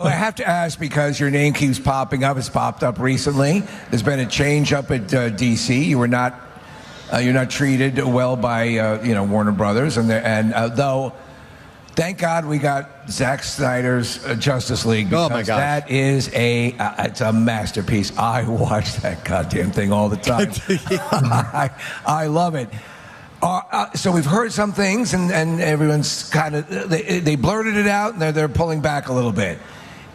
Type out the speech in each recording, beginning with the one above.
Well, I have to ask because your name keeps popping up. It's popped up recently. There's been a change up at DC. You're not treated well by Warner Brothers, and though. Thank God we got Zack Snyder's Justice League because that is it's a masterpiece. I watch that goddamn thing all the time. I love it. So we've heard some things, and everyone's kind of they blurted it out, and they're pulling back a little bit.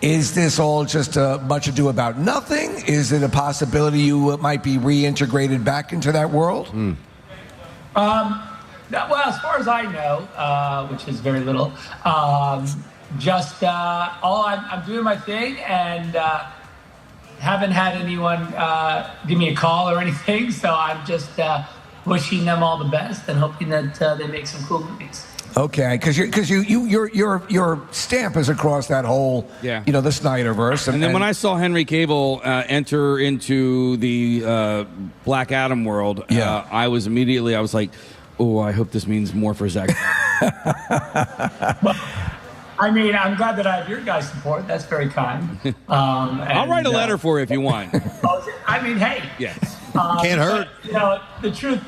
Is this all just much ado about nothing? Is it a possibility you might be reintegrated back into that world? Well, as far as I know, which is very little, I'm doing my thing and haven't had anyone give me a call or anything. So I'm just wishing them all the best and hoping that they make some cool movies. Okay, because your stamp is across that whole, the Snyderverse. And then when I saw Henry Cavill enter into the Black Adam world, I was like, oh, I hope this means more for Zack. Well, I mean, I'm glad that I have your guys' support. That's very kind. I'll write a letter for you if you want. I mean, hey. Yes. Can't hurt. But, the truth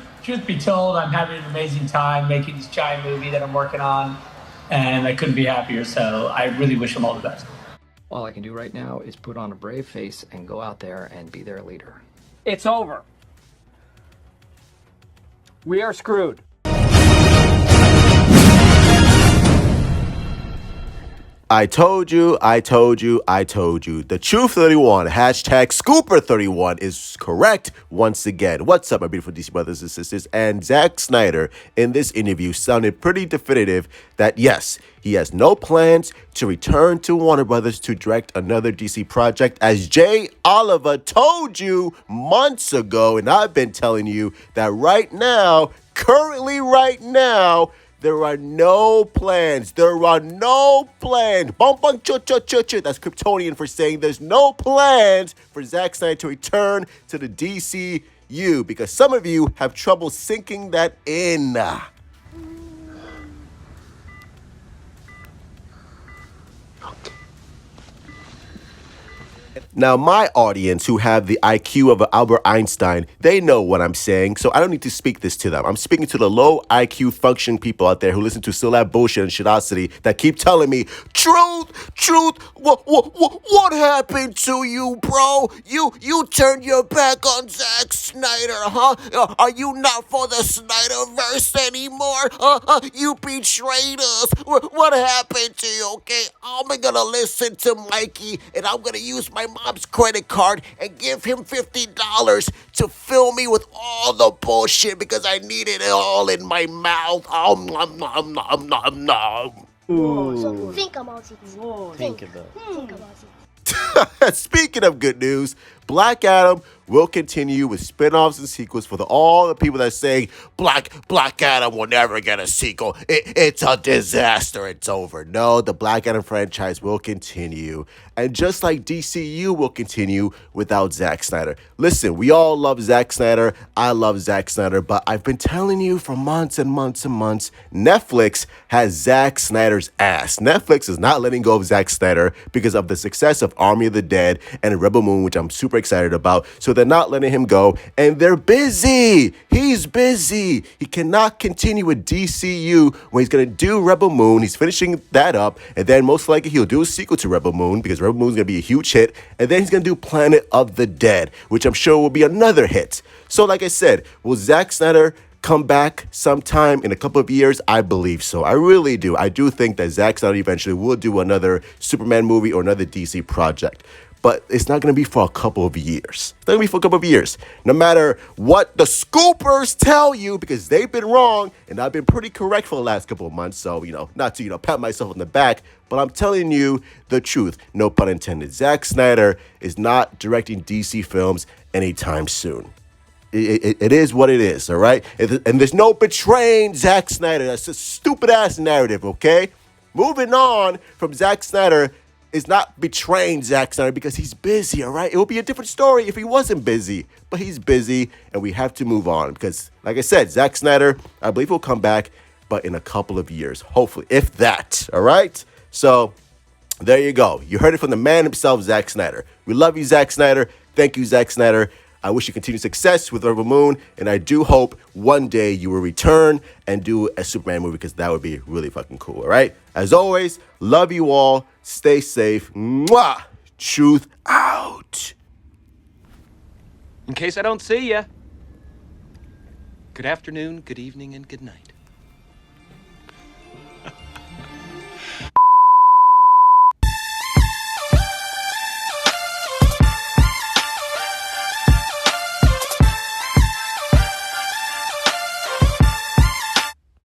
be told, I'm having an amazing time making this giant movie that I'm working on, and I couldn't be happier. So I really wish them all the best. All I can do right now is put on a brave face and go out there and be their leader. It's over. We are screwed. I told you. The Truth 31, hashtag Scooper 31 is correct once again. What's up, my beautiful DC brothers and sisters? And Zack Snyder in this interview sounded pretty definitive that yes, he has no plans to return to Warner Brothers to direct another DC project, as Jay Oliver told you months ago. And I've been telling you that currently right now, there are no plans. Bum, bum, chu. That's Kryptonian for saying there's no plans for Zack Snyder to return to the DCU because some of you have trouble sinking that in. Now, my audience who have the IQ of Albert Einstein, they know what I'm saying, so I don't need to speak this to them. I'm speaking to the low IQ functioning people out there who listen to still that bullshit and shitosity that keep telling me, Truth, what happened to you, bro? You turned your back on Zack Snyder, huh? Are you not for the Snyderverse anymore? You betrayed us. What happened to you, okay? I'm gonna listen to Mikey, and I'm gonna use my mom's credit card and give him $50 to fill me with all the bullshit because I need it all in my mouth. So think about it. Think about it. Speaking of good news, Black Adam will continue with spin-offs and sequels for all the people that are saying Black Adam will never get a sequel. It's a disaster. It's over. No, the Black Adam franchise will continue. And just like DCU will continue without Zack Snyder. Listen, we all love Zack Snyder. I love Zack Snyder. But I've been telling you for months and months and months, Netflix has Zack Snyder's ass. Netflix is not letting go of Zack Snyder because of the success of Army of the Dead and Rebel Moon, which I'm super excited about. So they're not letting him go. And they're busy. He's busy. He cannot continue with DCU when he's going to do Rebel Moon. He's finishing that up. And then most likely he'll do a sequel to Rebel Moon because Rebel Moon is going to be a huge hit. And then he's going to do Planet of the Dead, which I'm sure will be another hit. So like I said, will Zack Snyder come back sometime in a couple of years? I believe so. I really do. I do think that Zack Snyder eventually will do another Superman movie or another DC project. But it's not going to be for a couple of years. It's not going to be for a couple of years. No matter what the scoopers tell you, because they've been wrong, and I've been pretty correct for the last couple of months. So, not to, pat myself on the back, but I'm telling you the truth. No pun intended. Zack Snyder is not directing DC films anytime soon. It is what it is, all right? And there's no betraying Zack Snyder. That's a stupid-ass narrative, okay? Moving on from Zack Snyder is not betraying Zack Snyder because he's busy, all right? It would be a different story if he wasn't busy. But he's busy, and we have to move on because, like I said, Zack Snyder, I believe he'll come back, but in a couple of years, hopefully, if that, all right? So There you go. You heard it from the man himself, Zack Snyder. We love you, Zack Snyder. Thank you, Zack Snyder. I wish you continued success with Rebel Moon, and I do hope one day you will return and do a Superman movie, because that would be really fucking cool, all right? As always, love you all. Stay safe. Mwah! Truth out. In case I don't see ya, good afternoon, good evening, and good night.